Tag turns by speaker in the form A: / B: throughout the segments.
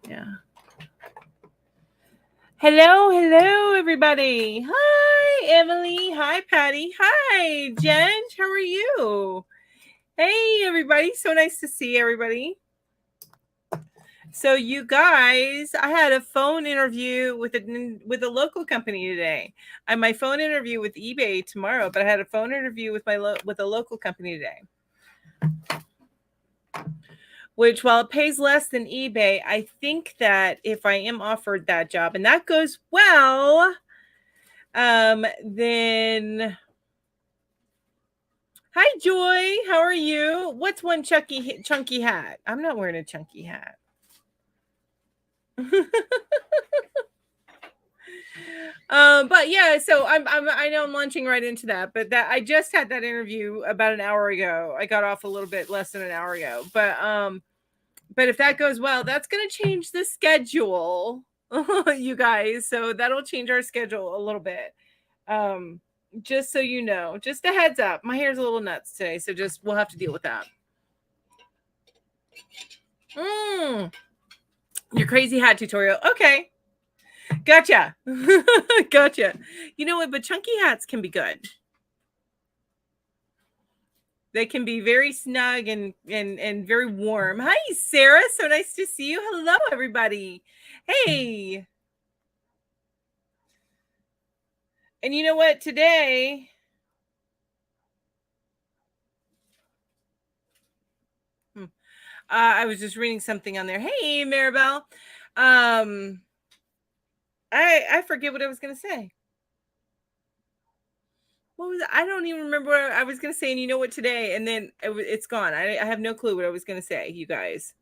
A: Yeah. Hello, everybody. Hi, Emily. Hi, Patty. Hi, Jen. How are you? Hey, everybody. So nice to see everybody. So, you guys, I had a phone interview with a local company today. I have my phone interview with eBay tomorrow, but I had a phone interview with with a local company today. Which, while it pays less than eBay, I think that if I am offered that job and that goes well, then hi Joy, how are you? What's one chunky hat? I'm not wearing a chunky hat. But yeah, so I know I'm launching right into that, but that I just had that interview about an hour ago. I got off a little bit less than an hour ago, but if that goes well, that's going to change the schedule, you guys. So that'll change our schedule a little bit. Just so you know, just a heads up. My hair's a little nuts today, so just we'll have to deal with that. Your crazy hat tutorial. Okay. Gotcha. Gotcha. You know what? But chunky hats can be good. They can be very snug and very warm. Hi, Sarah. So nice to see you. Hello, everybody. Hey. And you know what? Today, I was just reading something on there. Hey, Maribel. I forget what I was gonna say. What was I don't even remember what I was gonna say. And you know what? Today, and then it's gone. I have no clue what I was gonna say, you guys.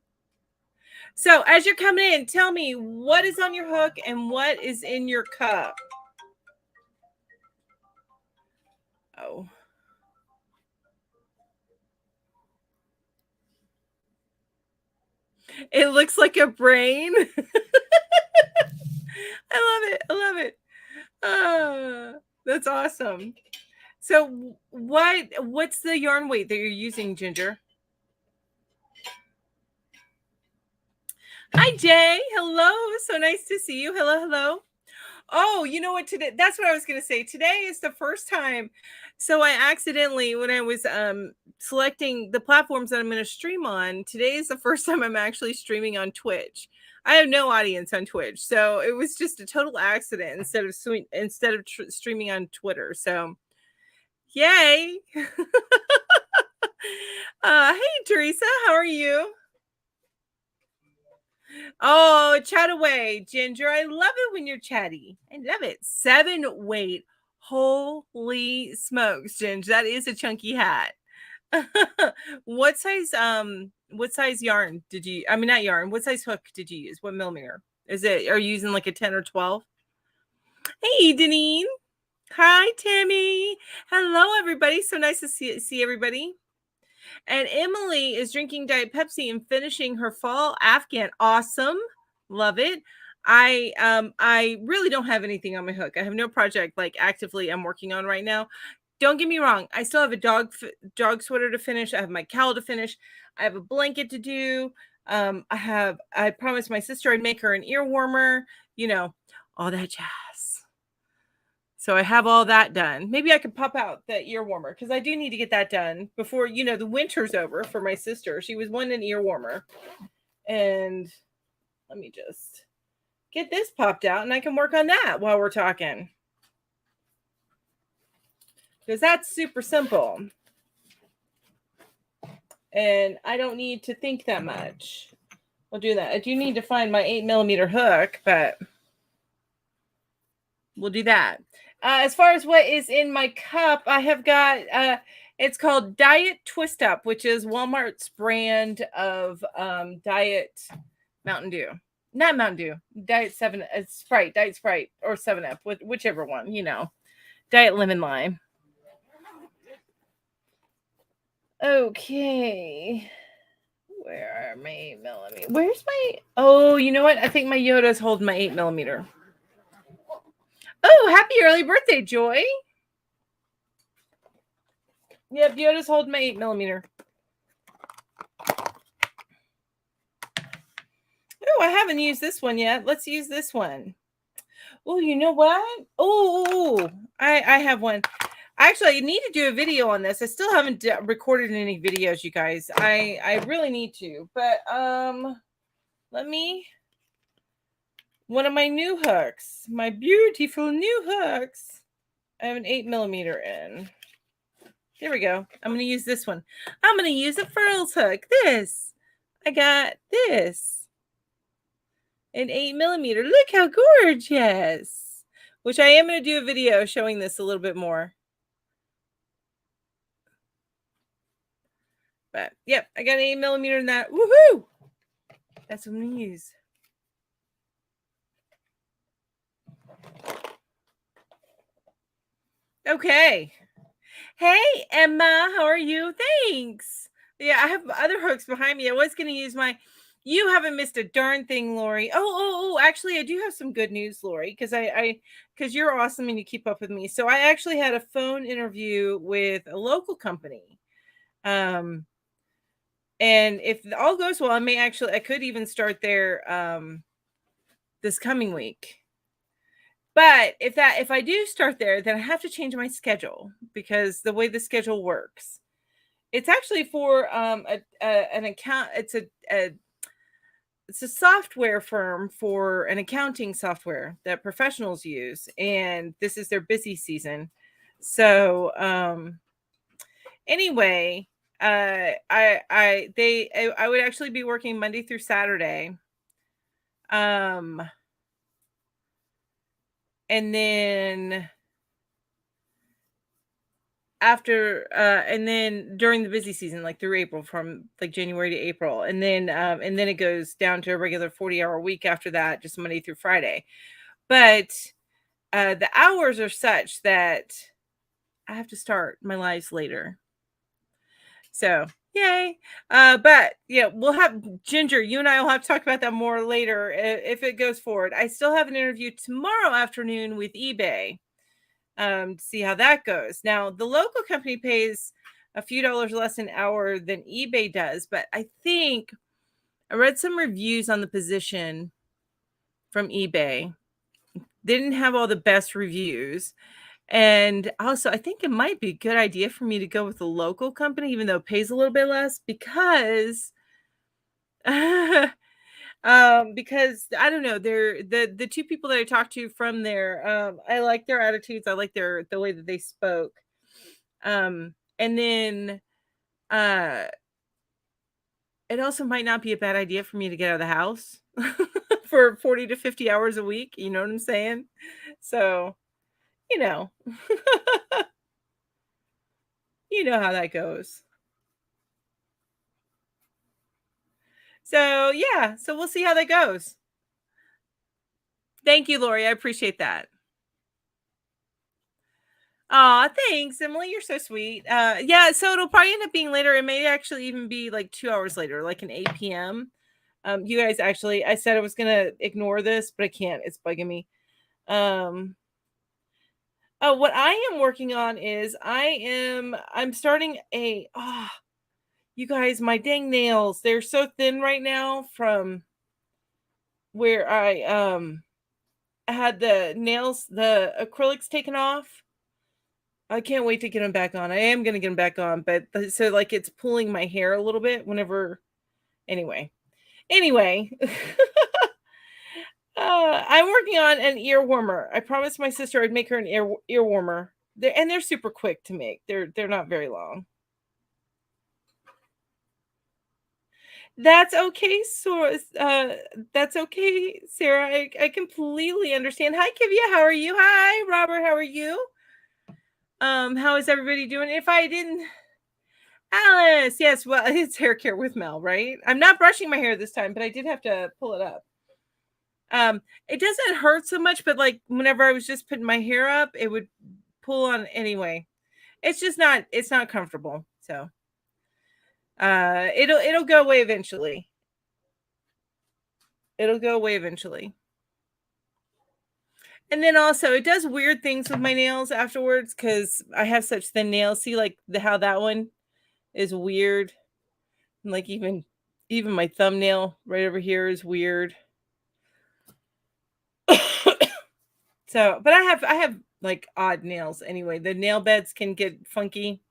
A: So as you're coming in, tell me what is on your hook and what is in your cup. Oh. It looks like a brain. I love it. I love it. That's awesome. So what's the yarn weight that you're using, Ginger? Hi, Jay. Hello. So nice to see you. Hello. Oh, you know what? Today, that's what I was going to say. Today is the first time. So I accidentally, when I was selecting the platforms that I'm going to stream on, today is the first time I'm actually streaming on Twitch. I have no audience on Twitch, so it was just a total accident instead of streaming on Twitter. So, yay! Hey, Teresa, how are you? Oh, chat away, Ginger. I love it when you're chatty. I love it. 7 weight. Holy smokes, Ginger. That is a chunky hat. What size yarn did you not yarn, what size hook did you use? What millimeter? Are you using like a 10 or 12? Hey, Deneen. Hi, Tammy. Hello, everybody. So nice to see everybody. And Emily is drinking Diet Pepsi and finishing her fall Afghan. Awesome. Love it. I really don't have anything on my hook. I have no project like actively I'm working on right now. Don't get me wrong. I still have a dog sweater to finish. I have my cowl to finish. I have a blanket to do. I promised my sister I'd make her an ear warmer, all that jazz. So I have all that done. Maybe I could pop out the ear warmer because I do need to get that done before, the winter's over for my sister. She was wanting an ear warmer. And let me just get this popped out and I can work on that while we're talking. Because that's super simple. And I don't need to think that much. We'll do that. I do need to find my 8mm hook, but we'll do that. As far as what is in my cup, I have got, it's called Diet Twist Up, which is Walmart's brand of Diet Mountain Dew. Not Mountain Dew, Diet Sprite, Diet Sprite, or 7-Up, whichever one, Diet Lemon Lime. Okay. Where are my 8mm? Where's my... Oh, you know what? I think my Yoda's holding my 8mm. Oh, happy early birthday, Joy. Yep, Yoda's holding my 8mm. Oh, I haven't used this one yet. Let's use this one. Oh, you know what? Oh, I have one. Actually, I need to do a video on this. I still haven't recorded any videos, you guys. I really need to. But let me, one of my new hooks, my beautiful new hooks. I have an 8mm in. There we go. I'm going to use this one. I'm going to use a furls hook. This. I got this. An 8mm. Look how gorgeous. Which I am going to do a video showing this a little bit more. But, yep. I got an 8mm in that. Woohoo! That's what I'm going to use. Okay. Hey, Emma, how are you? Thanks. Yeah, I have other hooks behind me. I was going to use my, you haven't missed a darn thing, Lori. Oh, actually, I do have some good news, Lori, because you're awesome and you keep up with me. So I actually had a phone interview with a local company. And if all goes well, I could even start there this coming week. But if I do start there, then I have to change my schedule because the way the schedule works, it's actually for an account. It's a software firm for an accounting software that professionals use, and this is their busy season. So anyway, I would actually be working Monday through Saturday. And then and then during the busy season, like through April, from like January to April, and then it goes down to a regular 40-hour week after that, just Monday through Friday. But the hours are such that I have to start my lives later. So yay. But yeah, we'll have Ginger, you and I will have to talk about that more later if it goes forward. I still have an interview tomorrow afternoon with eBay to see how that goes. Now, the local company pays a few dollars less an hour than eBay does, but I think I read some reviews on the position from eBay. They didn't have all the best reviews. And also, I think it might be a good idea for me to go with a local company, even though it pays a little bit less, because because I don't know, they're the two people that I talked to from there. I like their attitudes. I like the way that they spoke. And then it also might not be a bad idea for me to get out of the house for 40 to 50 hours a week. You know what I'm saying? So, you know, you know how that goes. So yeah, so we'll see how that goes. Thank you, Lori. I appreciate that. Aw, thanks, Emily. You're so sweet. Yeah, so it'll probably end up being later. It may actually even be like 2 hours later, like an 8 p.m. You guys actually, I said I was gonna ignore this, but I can't. It's bugging me. Oh, what I am working on is I'm starting you guys, my dang nails, they're so thin right now from where I had the acrylics taken off. I can't wait to get them back on. I am going to get them back on, but so like it's pulling my hair a little bit whenever. Anyway, I'm working on an ear warmer. I promised my sister I'd make her an ear warmer. They're super quick to make. They're not very long. That's okay, so that's okay, Sarah. I completely understand. Hi, Kivia. How are you? Hi, Robert. How are you? How is everybody doing? If I didn't, Alice, yes, well, it's hair care with Mel, right? I'm not brushing my hair this time, but I did have to pull it up. It doesn't hurt so much, but like whenever I was just putting my hair up, it would pull on anyway. It's not comfortable. So it'll go away eventually. It'll go away eventually. And then also it does weird things with my nails afterwards because I have such thin nails. See, like how that one is weird. And like even my thumbnail right over here is weird. So, but I have like odd nails anyway. The nail beds can get funky.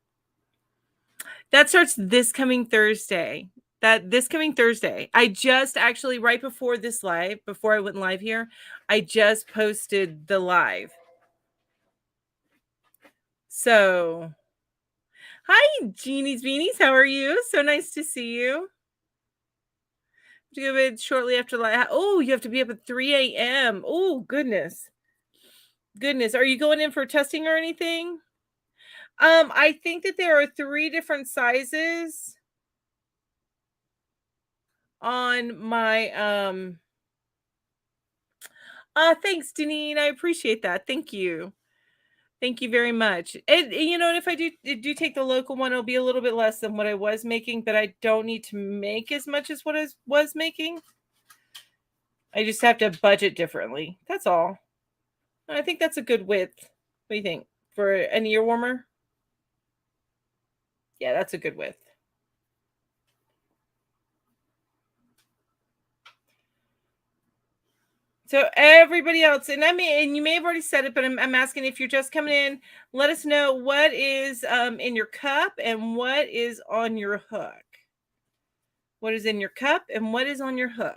A: That starts this coming Thursday. That this coming Thursday. I just actually right before this live, before I went live here, I just posted the live. So, hi, Jeannie's Beanies. How are you? So nice to see you. To go to bed shortly after live. Oh, you have to be up at 3 a.m. Oh, goodness. Goodness. Are you going in for testing or anything? I think that there are 3 different sizes on my thanks, Deneen. I appreciate that. Thank you. Thank you very much. And and if I do take the local one, it'll be a little bit less than what I was making, but I don't need to make as much as what I was making. I just have to budget differently. That's all. I think that's a good width. What do you think? For an ear warmer? Yeah, that's a good width. So everybody else, and and you may have already said it, but I'm asking if you're just coming in, let us know what is in your cup and what is on your hook. What is in your cup and what is on your hook?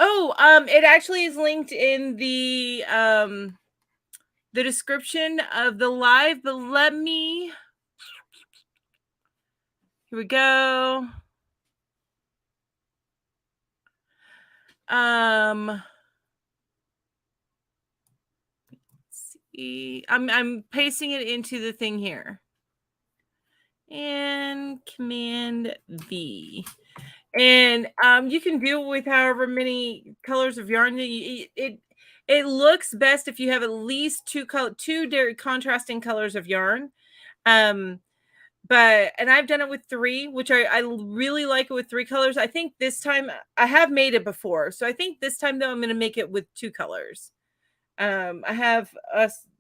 A: Oh, it actually is linked in the description of the live, but let me, here we go. Let's see. I'm pasting it into the thing here. And Command V. And you can do it with however many colors of yarn that it looks best if you have at least two very contrasting colors of yarn. But and I've done it with 3, which I really like it with 3 colors. I think this time I have made it before, so I think this time though I'm going to make it with 2 colors. I have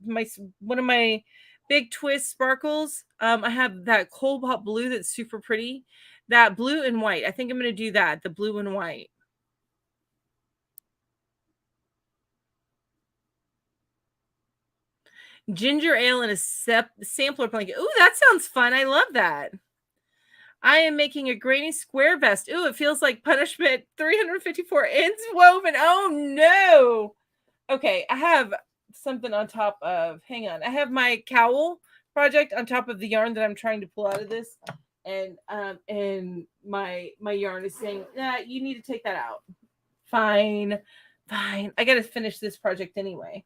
A: one of my big twist sparkles. I have that cobalt blue that's super pretty. That blue and white. I think I'm going to do that. The blue and white. Ginger ale and a sampler blanket. Ooh, that sounds fun. I love that. I am making a granny square vest. Ooh, it feels like punishment. 354 ends woven. Oh no. Okay, I have something on top of, hang on. I have my cowl project on top of the yarn that I'm trying to pull out of this. And my yarn is saying, "Nah, you need to take that out." Fine. Fine. I got to finish this project anyway.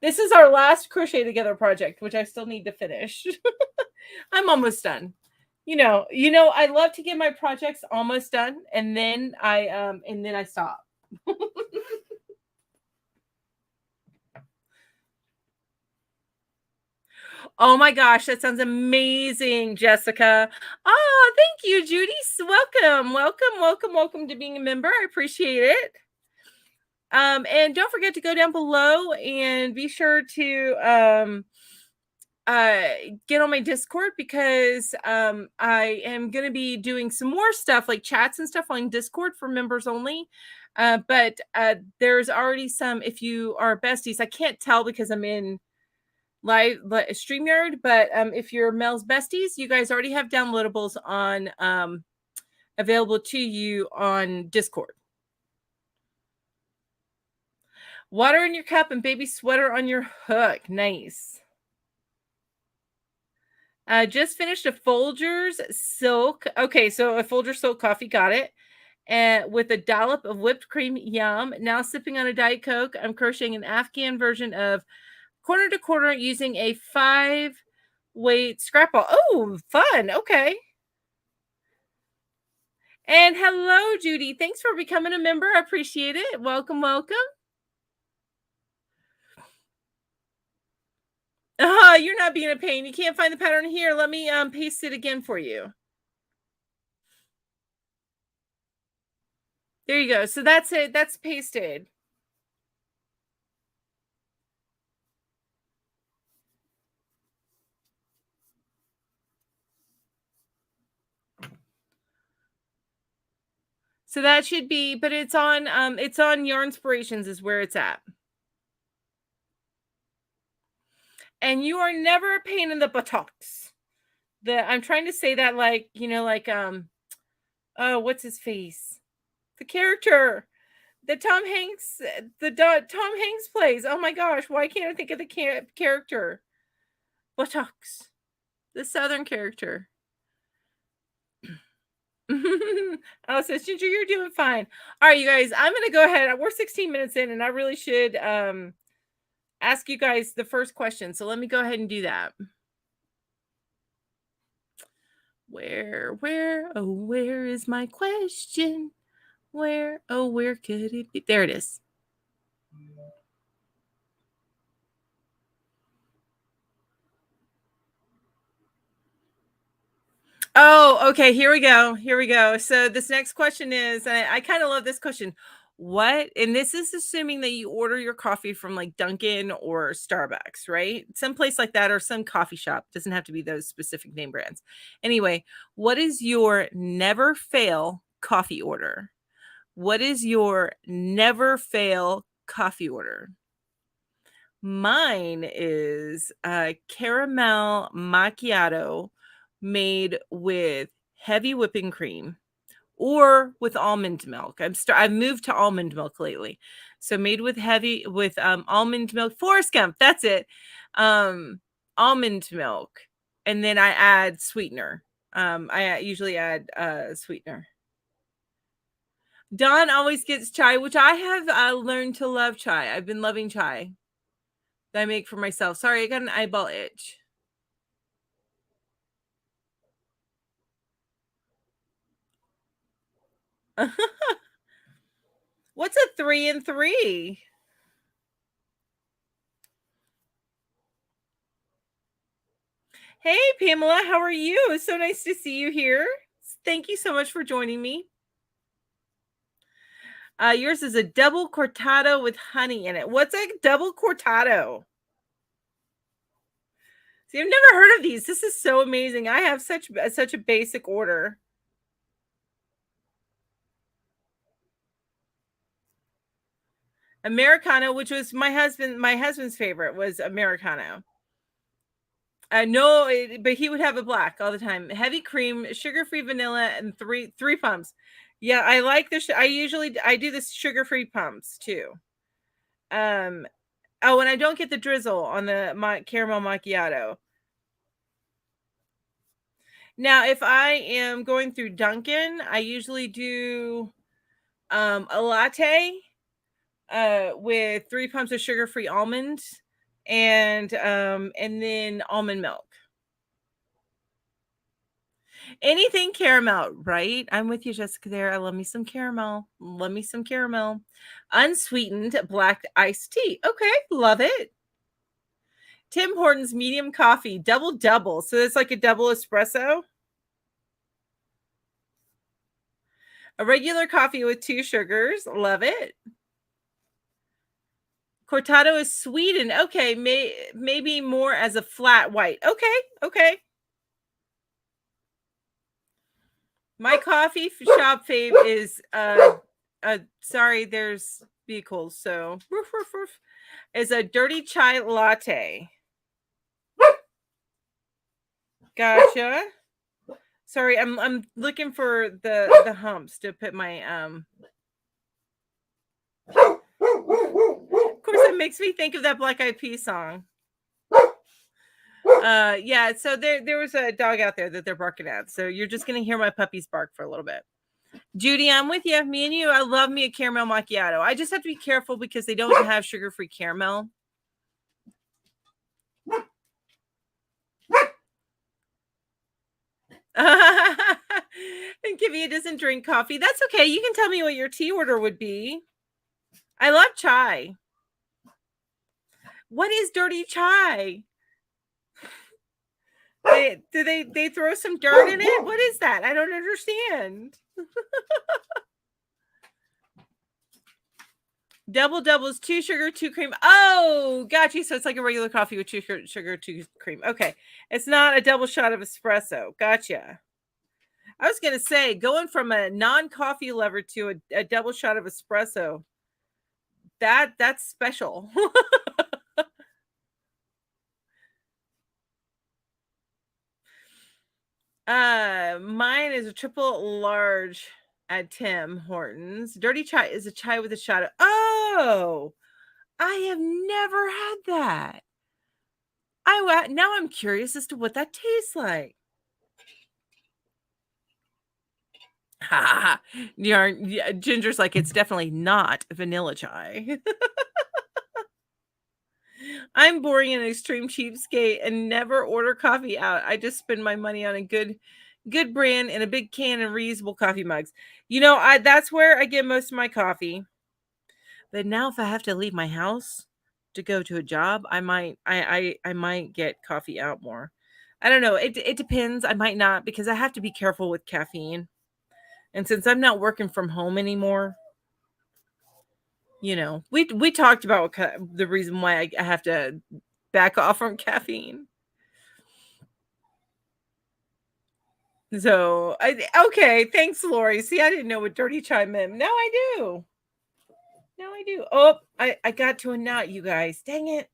A: This is our last crochet together project, which I still need to finish. I'm almost done. I love to get my projects almost done and then I stop. Oh my gosh, that sounds amazing, Jessica. Oh, thank you, Judy. Welcome, welcome, welcome, welcome to being a member. I appreciate it. And don't forget to go down below and be sure to get on my Discord because I am going to be doing some more stuff like chats and stuff on Discord for members only. But there's already some, if you are besties, I can't tell because I'm in live StreamYard, but if you're Mel's besties, you guys already have downloadables on available to you on Discord. Water in your cup and baby sweater on your hook. Nice. Just finished a Folgers silk. Okay, so a Folgers silk coffee, got it. And with a dollop of whipped cream, yum. Now sipping on a Diet Coke. I'm crocheting an Afghan version of corner to corner using a 5-weight scrap ball. Oh, fun. Okay. And hello, Judy. Thanks for becoming a member. I appreciate it. Welcome, welcome. You're not being a pain. You can't find the pattern here. Let me paste it again for you. There you go. So that's it. That's pasted. So that should be, but it's on Your Inspirations is where it's at. And you are never a pain in the buttocks. I'm trying to say that like, like oh, what's his face? The character that Tom Hanks plays. Oh my gosh, why can't I think of the character? Buttocks. The Southern character. Oh, so Ginger, you're doing fine. All right, you guys, I'm gonna go ahead. We're 16 minutes in, and I really should ask you guys the first question. So let me go ahead and do that. Where is my question? Where could it be? There it is. Oh, okay. Here we go. So this next question is, and I kind of love this question. And this is assuming that you order your coffee from like Dunkin' or Starbucks, right? Some place like that, or some coffee shop. Doesn't have to be those specific name brands. Anyway, what is your never fail coffee order? What is your never fail coffee order? Mine is a caramel macchiato made with heavy whipping cream or with almond milk. I've moved to almond milk lately. So made with almond milk, Forrest Gump, that's it. Almond milk. And then I add sweetener. I usually add sweetener. Dawn always gets chai, which I have learned to love chai. I've been loving chai that I make for myself. Sorry, I got an eyeball itch. What's a 3 and 3? Hey, Pamela, how are you? It's so nice to see you here. Thank you so much for joining me. Yours is a double cortado with honey in it. What's a double cortado? See, I've never heard of these. This is so amazing. I have such a basic order. Americano, which was my husband's favorite, was Americano. No, but he would have a black all the time. Heavy cream, sugar-free vanilla, and three pumps. Yeah, I like the. I do the sugar-free pumps too. Oh, and I don't get the drizzle on the caramel macchiato. Now, if I am going through Dunkin', I usually do a latte with 3 pumps of sugar-free almonds and then almond milk. Anything caramel, right? I'm with you, Jessica, there. I love me some caramel. Unsweetened black iced tea. Okay, love it. Tim Hortons medium coffee, double. So it's like a double espresso. A regular coffee with 2 sugars. Love it. Cortado is sweetened. Okay, maybe more as a flat white. Okay. My coffee shop fave is sorry, there's vehicles, so is a dirty chai latte. Gotcha. Sorry, I'm looking for the humps to put my Of course, it makes me think of that Black Eyed Peas song. Yeah, so there was a dog out there that they're barking at. So you're just gonna hear my puppies bark for a little bit. Judy, I'm with you. Me and you. I love me a caramel macchiato. I just have to be careful because they don't have sugar-free caramel. And Kivia doesn't drink coffee. That's okay. You can tell me what your tea order would be. I love chai. What is dirty chai? They throw some dirt in it? What is that? I don't understand. Doubles, 2 sugar, 2 cream. Oh, got you. So it's like a regular coffee with 2 sugar, 2 cream. Okay. It's not a double shot of espresso. Gotcha. I was gonna say, going from a non-coffee lover to a double shot of espresso, that's special. Mine is a triple large at Tim Hortons. Dirty chai is a chai with a shot of oh, I have never had that. Now I'm curious as to what that tastes like. Ha yeah, Ginger's like, "It's definitely not vanilla chai." I'm boring and extreme cheapskate and never order coffee out. I just spend my money on a good brand and a big can and reusable coffee mugs. That's where I get most of my coffee. But now if I have to leave my house to go to a job, I might get coffee out more. I don't know. It depends. I might not because I have to be careful with caffeine. And since I'm not working from home anymore, we talked about the reason why I have to back off from caffeine. So, okay, thanks, Lori. See, I didn't know what dirty chai meant. Now I do. Now I do. Oh, I got to a knot, you guys. Dang it.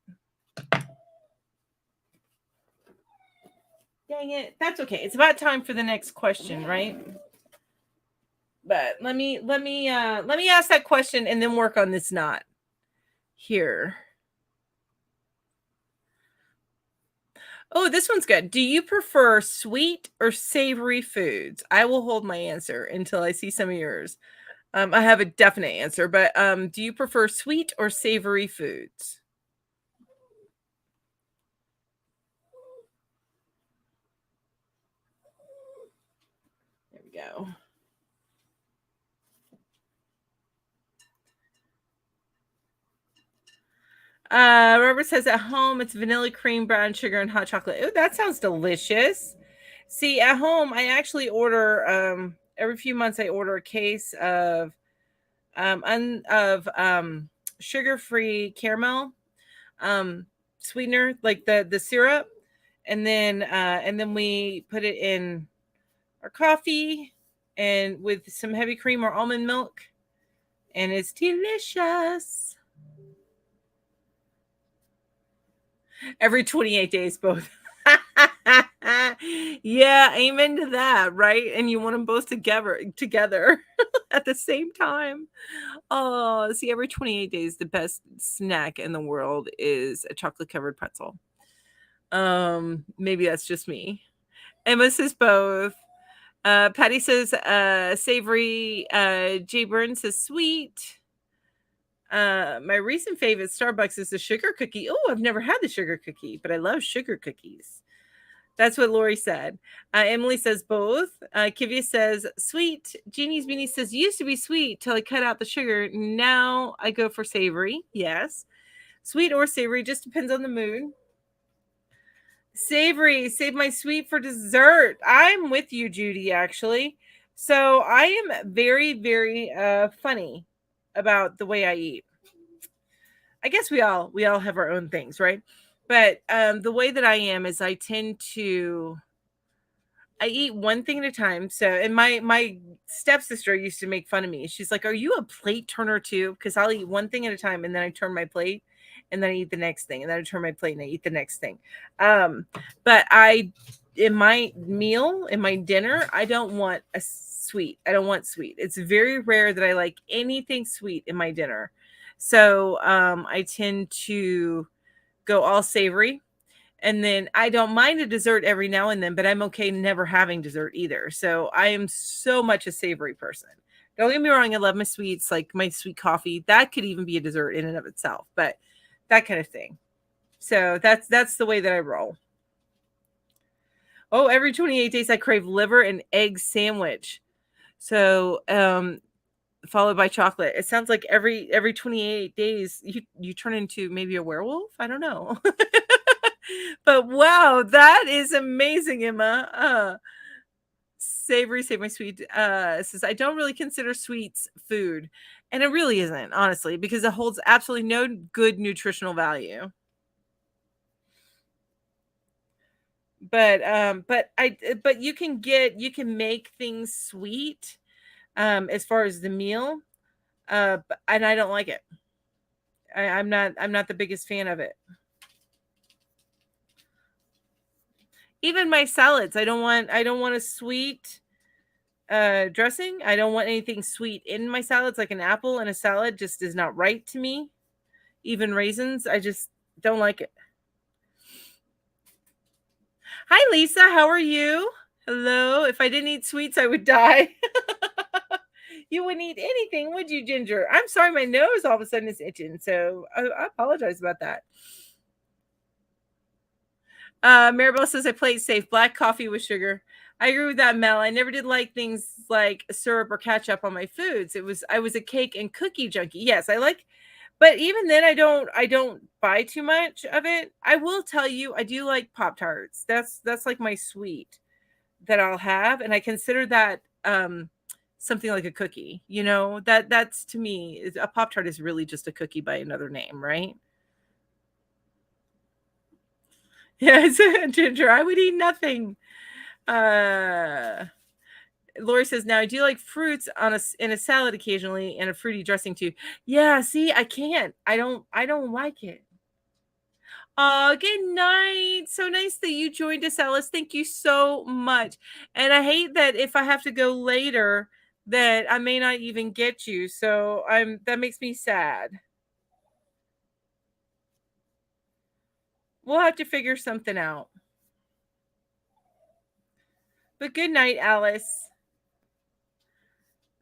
A: Dang it. That's okay. It's about time for the next question, right? But let me ask that question and then work on this knot here. Oh, this one's good. Do you prefer sweet or savory foods? I will hold my answer until I see some of yours. I have a definite answer, but do you prefer sweet or savory foods? There we go. Robert says at home it's vanilla cream, brown sugar, and hot chocolate. Oh, that sounds delicious. See, at home I actually order every few months I order a case of sugar-free caramel sweetener, like the syrup, and then we put it in our coffee and with some heavy cream or almond milk, and it's delicious. Every 28 days, both. Yeah, amen to that, right? And you want them both together at the same time. Oh, see, every 28 days, the best snack in the world is a chocolate covered pretzel. Maybe that's just me. Emma says both. Patty says savory. Jay Burns says sweet. My recent favorite Starbucks is the sugar cookie. Oh, I've never had the sugar cookie, but I love sugar cookies. That's what Lori said. Emily says both. Kivia says sweet. Jeannie's Beanie says used to be sweet till I cut out the sugar. Now I go for savory. Yes. Sweet or savory just depends on the mood. Savory, save my sweet for dessert. I'm with you, Judy, actually. So I am very, very funny about the way I eat. I guess we all have our own things, right? But the way that I am is I eat one thing at a time. So, and my stepsister used to make fun of me. She's like, "Are you a plate turner too?" Because I'll eat one thing at a time, and then I turn my plate, and then I eat the next thing, and then I turn my plate, and I eat the next thing. But in my meal, in my dinner, I don't want a sweet. I don't want sweet. It's very rare that I like anything sweet in my dinner. So, I tend to go all savory. And then I don't mind a dessert every now and then, but I'm okay never having dessert either. So I am so much a savory person. Don't get me wrong, I love my sweets, like my sweet coffee. That could even be a dessert in and of itself, but that kind of thing. So that's the way that I roll. Oh, every 28 days I crave liver and egg sandwich. So followed by chocolate. It sounds like every 28 days you turn into maybe a werewolf. I don't know. But wow, that is amazing, Emma. Savory, save my sweet. Says I don't really consider sweets food, and it really isn't, honestly, because it holds absolutely no good nutritional value. But you can make things sweet, as far as the meal, and I don't like it. I'm not the biggest fan of it. Even my salads, I don't want a sweet dressing. I don't want anything sweet in my salads. Like an apple in a salad just is not right to me. Even raisins, I just don't like it. Hi Lisa, how are you? Hello. If I didn't eat sweets, I would die. You wouldn't eat anything, would you, Ginger? I'm sorry, my nose all of a sudden is itching, so I apologize about that. Maribel says I play it safe. Black coffee with sugar. I agree with that, Mel. I never did like things like syrup or ketchup on my foods. I was a cake and cookie junkie. Yes, I like, but even then I don't buy too much of it. I will tell you, I do like Pop Tarts. That's like my sweet that I'll have, and I consider that something like a cookie. That's to me a Pop Tart is really just a cookie by another name, right? Yes, Ginger. I would eat nothing. Uh, Lori says, now I do like fruits in a salad occasionally and a fruity dressing too. Yeah, see, I can't. I don't like it. Good night. So nice that you joined us, Alice. Thank you so much. And I hate that if I have to go later that I may not even get you. So that makes me sad. We'll have to figure something out. But good night, Alice.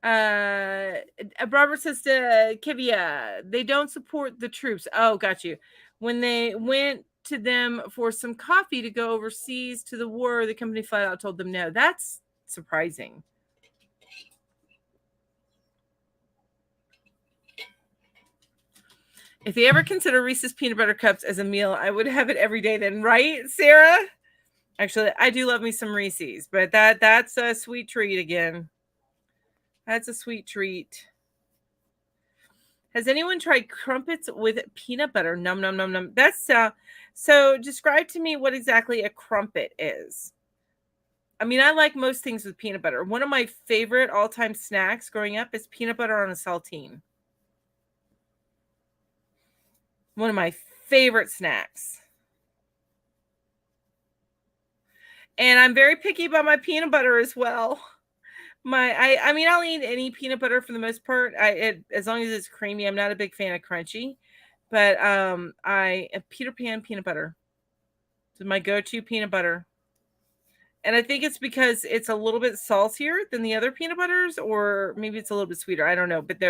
A: Robert says to Kivia, they don't support the troops. Oh, got you. When they went to them for some coffee to go overseas to the war, the company flat out told them no. That's surprising. If they ever consider Reese's peanut butter cups as a meal, I would have it every day then, right, Sarah? Actually, I do love me some Reese's, but that's a sweet treat again. That's a sweet treat. Has anyone tried crumpets with peanut butter? Num num num num. That's so describe to me what exactly a crumpet is. I mean, I like most things with peanut butter. One of my favorite all-time snacks growing up is peanut butter on a saltine. One of my favorite snacks. And I'm very picky about my peanut butter as well. I mean, I'll eat any peanut butter for the most part. As long as it's creamy. I'm not a big fan of crunchy, but I Peter Pan peanut butter is my go-to peanut butter. And I think it's because it's a little bit saltier than the other peanut butters, or maybe it's a little bit sweeter. I don't know, but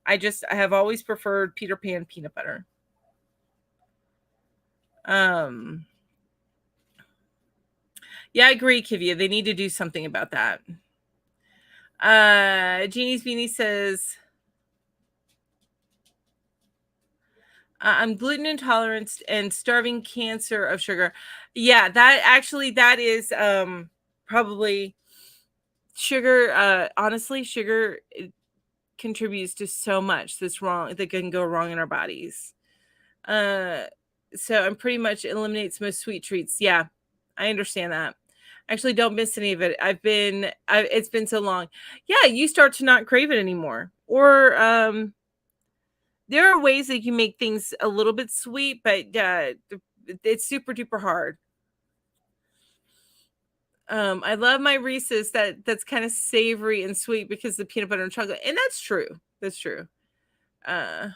A: I have always preferred Peter Pan peanut butter. Um, yeah, I agree, Kivia. They need to do something about that. Jeannie's Beanie says, I'm gluten intolerant and starving cancer of sugar. Yeah, that is probably sugar. Honestly, sugar contributes to so much that can go wrong in our bodies. So I'm pretty much eliminates most sweet treats. Yeah, I understand that. Actually, don't miss any of it. It's been so long. Yeah, you start to not crave it anymore. Or there are ways that you make things a little bit sweet, but it's super duper hard. I love my Reese's that's kind of savory and sweet because the peanut butter and chocolate, and that's true. That's true. Uh,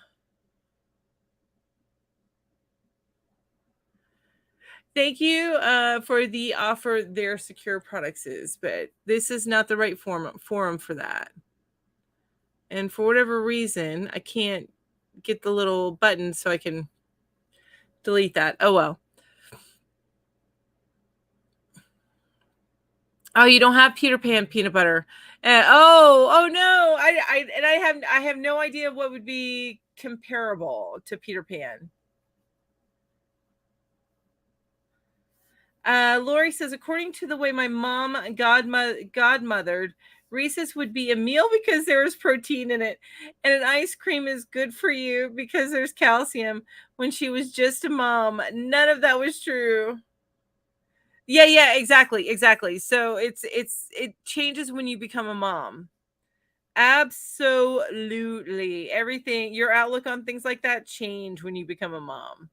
A: Thank you for the offer. Their secure products is, but this is not the right forum for that. And for whatever reason, I can't get the little button so I can delete that. Oh well. Oh, you don't have Peter Pan peanut butter. Oh no. I have no idea what would be comparable to Peter Pan. Lori says, according to the way my mom godmothered, Reese's would be a meal because there is protein in it, and an ice cream is good for you because there's calcium. When she was just a mom, none of that was true. Yeah, yeah, exactly, exactly. So it changes when you become a mom. Absolutely. Everything, your outlook on things like that change when you become a mom.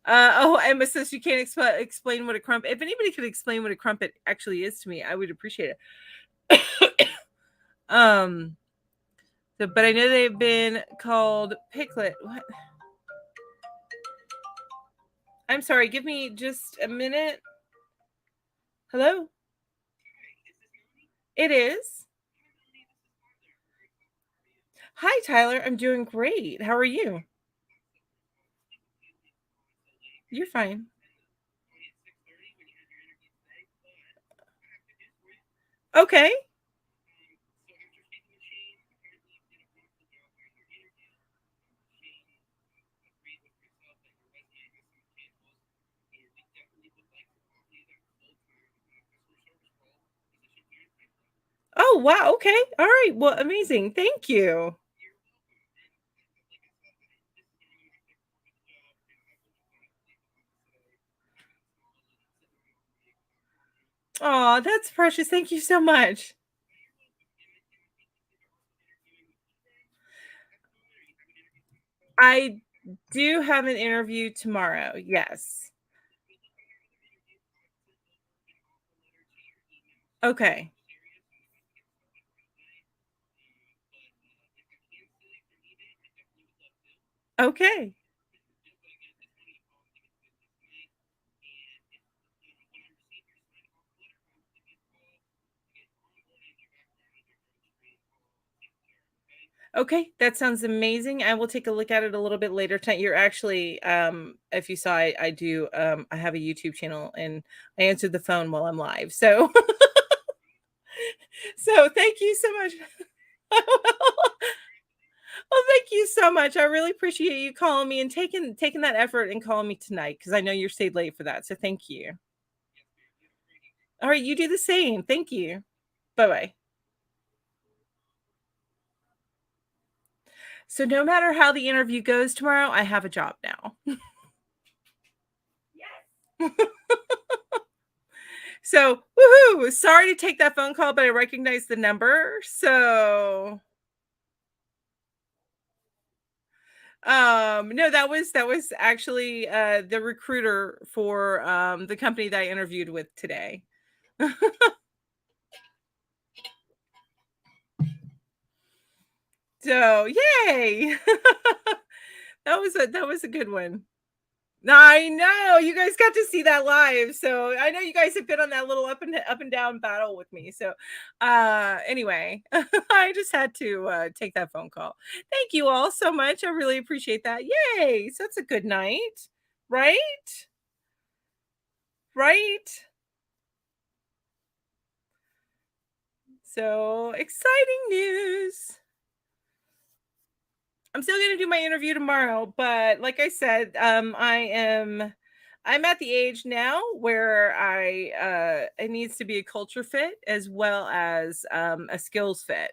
A: Oh, Emma says you can't explain what a crumpet. If anybody could explain what a crumpet actually is to me, I would appreciate it. um, but I know they've been called piglet. What? I'm sorry. Give me just a minute. Hello. It is. Hi, Tyler. I'm doing great. How are you? You're fine. Okay. Oh, wow. Okay. All right. Well, amazing. Thank you. Oh, that's precious. Thank you so much. I do have an interview tomorrow. Yes. Okay. Okay. Okay, that sounds amazing. I will take a look at it a little bit later tonight. You're actually, if you saw, I do, I have a YouTube channel and I answered the phone while I'm live. So, so thank you so much. Well, thank you so much. I really appreciate you calling me and taking that effort and calling me tonight because I know you're stayed late for that. So thank you. All right, you do the same. Thank you. Bye bye. So no matter how the interview goes tomorrow, I have a job now. So, woohoo! Sorry to take that phone call, but I recognize the number. So, no, that was actually the recruiter for the company that I interviewed with today. So, yay! That was a good one. I know, you guys got to see that live, so I know you guys have been on that little up and down battle with me, so, anyway, I just had to, take that phone call. Thank you all so much, I really appreciate that. Yay, so that's a good night, right? Right? So, exciting news. I'm still gonna do my interview tomorrow, but like I said, I'm at the age now where it needs to be a culture fit as well as a skills fit.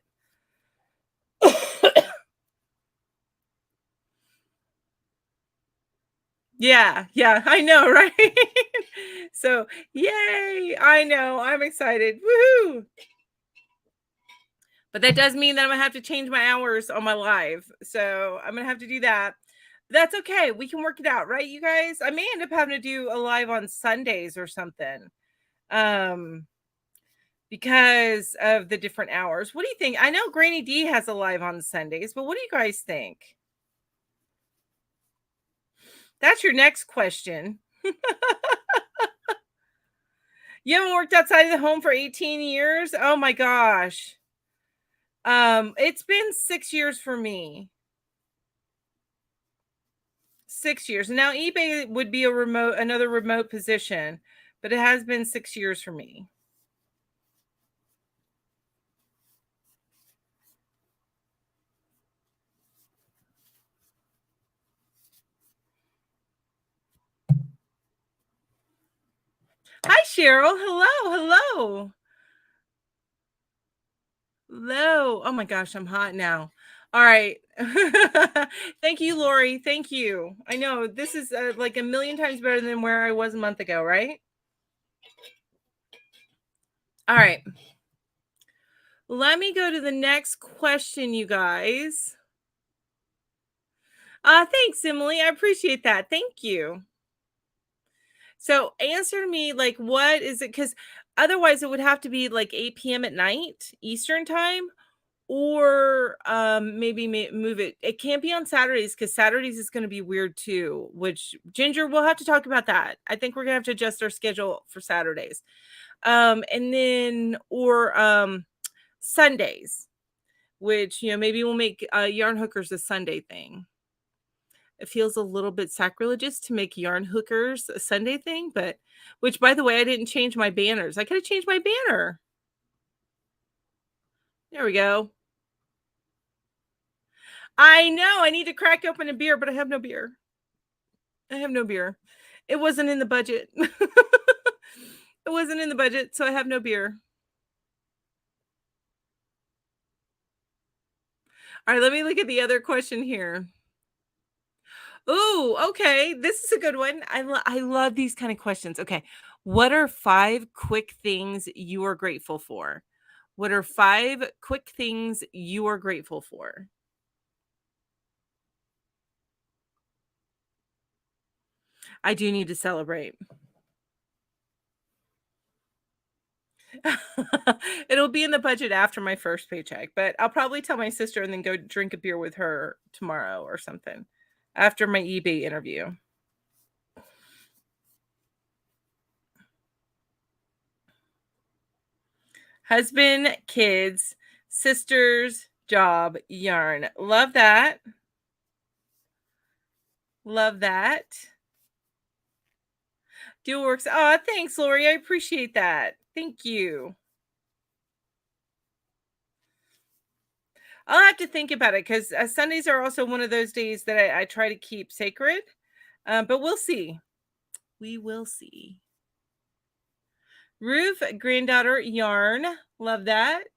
A: Yeah, yeah, I know, right? So, yay! I know, I'm excited. Woohoo! But that does mean that I'm gonna have to change my hours on my live. So I'm gonna have to do that. That's okay. We can work it out, right, you guys? I may end up having to do a live on Sundays or something. Um, because of the different hours. What do you think? I know Granny D has a live on Sundays, but what do you guys think? That's your next question. You haven't worked outside of the home for 18 years? Oh my gosh. It's been 6 years for me. 6 years. Now eBay would be another remote position, but it has been 6 years for me. Hi, Cheryl. Hello, hello. Hello. Oh my gosh, I'm hot now. All right. Thank you, Lori. Thank you. I know this is like a million times better than where I was a month ago, right? All right. Let me go to the next question, you guys. Thanks, Emily. I appreciate that. Thank you. So answer me like what is it? Because otherwise it would have to be like 8 p.m. at night, Eastern time, or maybe move it. It can't be on Saturdays because Saturdays is going to be weird too, which Ginger, we'll have to talk about that. I think we're gonna have to adjust our schedule for Saturdays. And then or Sundays, which maybe we'll make yarn hookers a Sunday thing. It feels a little bit sacrilegious to make yarn hookers a Sunday thing, but which by the way, I didn't change my banners. I could have changed my banner. There we go. I know I need to crack open a beer, but I have no beer. I have no beer. It wasn't in the budget. It wasn't in the budget, so I have no beer. All right, let me look at the other question here. Ooh, okay. This is a good one. I love these kind of questions. Okay. What are 5 quick things you are grateful for? What are 5 quick things you are grateful for? I do need to celebrate. It'll be in the budget after my first paycheck, but I'll probably tell my sister and then go drink a beer with her tomorrow or something after my eBay interview. Husband, kids, sisters, job, yarn. Love that. Love that. Dual works. Oh, thanks, Lori. I appreciate that. Thank you. I'll have to think about it because Sundays are also one of those days that I try to keep sacred. But we'll see. We will see. Ruth, granddaughter, yarn. Love that.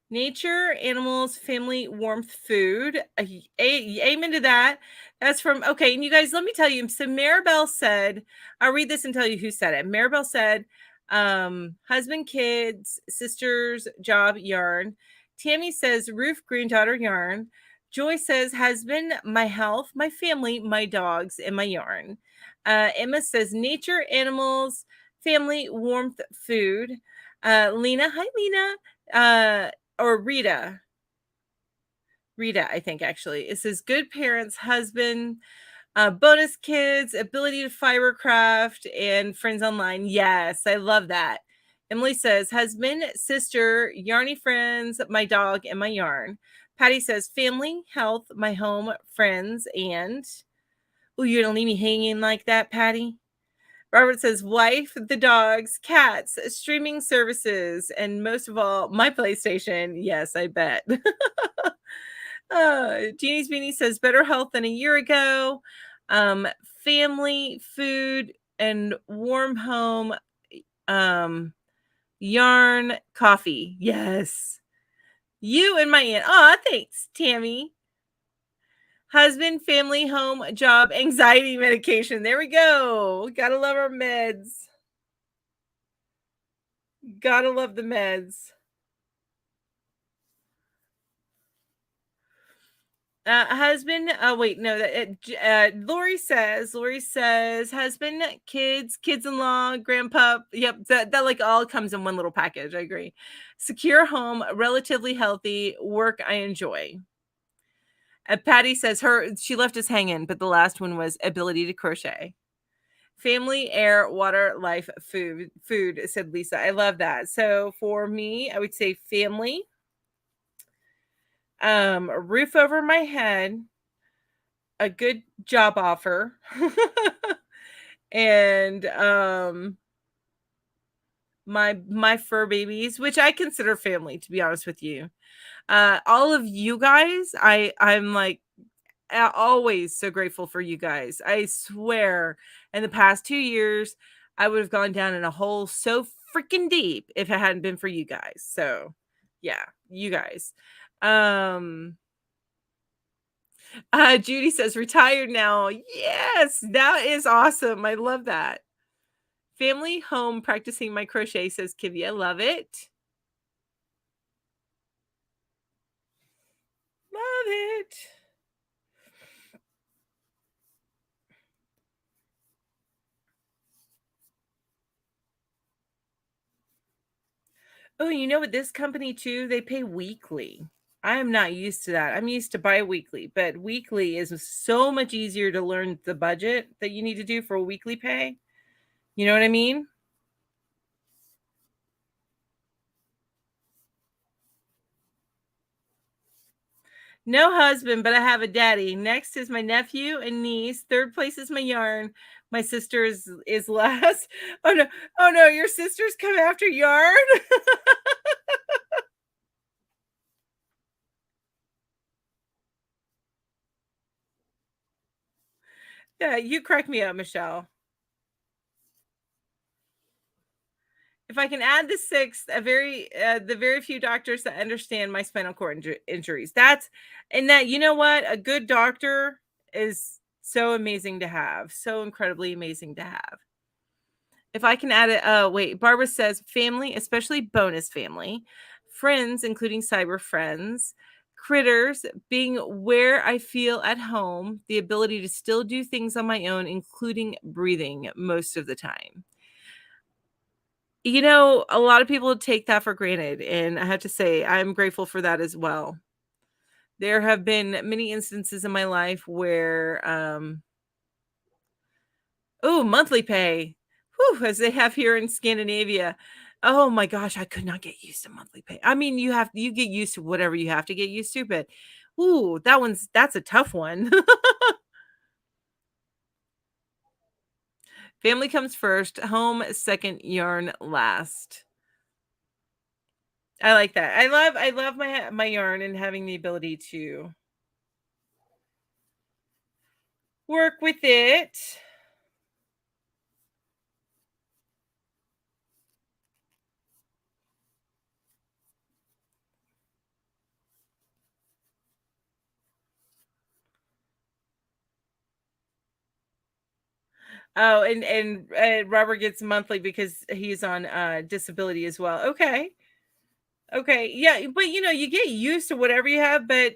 A: Nature, animals, family, warmth, food. Amen to that. That's from, okay. And you guys, let me tell you. So Maribel said, I'll read this and tell you who said it. Maribel said, husband, kids, sisters, job, yarn. Tammy says, roof, granddaughter, yarn. Joy says, husband, my health, my family, my dogs, and my yarn. Emma says, nature, animals, family, warmth, food. Lena, hi, Lena. Or Rita. I think actually. It says good parents, husband, bonus kids, ability to fibercraft, and friends online. Yes, I love that. Emily says husband, sister, yarny friends, my dog, and my yarn. Patty says family, health, my home, friends, and oh, you're gonna leave me hanging like that, Patty? Robert says wife, the dogs, cats, streaming services, and most of all, my PlayStation. Yes, I bet. Jeannie's Beanie says better health than a year ago. Family, food, and warm home. Yarn, coffee. Yes. You and my aunt. Oh, thanks, Tammy. Husband, family, home, job, anxiety medication. There we go. Gotta love our meds. Gotta love the meds. Husband. Oh wait, no. Lori says husband, kids-in-law, grandpa. Yep, that like all comes in one little package. I agree. Secure home, relatively healthy, work I enjoy. Patty says she left us hanging, but the last one was ability to crochet. Family, air, water, life, food. Said Lisa. I love that. So for me, I would say family. A roof over my head, a good job offer, and my fur babies, which I consider family, to be honest with you. All of you guys, I'm like always so grateful for you guys. I swear, in the past 2 years, I would have gone down in a hole so freaking deep if it hadn't been for you guys. So, yeah, you guys. Judy says, "Retired now." Yes, that is awesome. I love that. Family home practicing my crochet, says Kivia. Love it. Love it. Oh, you know what? This company too, they pay weekly. I am not used to that. I'm used to biweekly, but weekly is so much easier to learn the budget that you need to do for a weekly pay. You know what I mean? No husband, but I have a daddy. Next is my nephew and niece. Third place is my yarn. My sister is last. Oh no. Oh no, your sisters come after yarn? Yeah, you crack me up, Michelle. If I can add the sixth, the very few doctors that understand my spinal cord injuries. That's and that you know what? A good doctor is so amazing to have. So incredibly amazing to have. If I can add it, wait, Barbara says family, especially bonus family, friends, including cyber friends, critters, being where I feel at home, the ability to still do things on my own, including breathing most of the time. You know, a lot of people take that for granted, and I have to say I'm grateful for that as well. There have been many instances in my life where, oh, monthly pay, whew, as they have here in Scandinavia. Oh my gosh, I could not get used to monthly pay. I mean, you get used to whatever you have to get used to, but ooh, that's a tough one. Family comes first, home second, yarn last. I like that. I love my yarn and having the ability to work with it. Oh, and Robert gets monthly because he's on disability as well. Okay. Okay. Yeah, but you know, you get used to whatever you have, but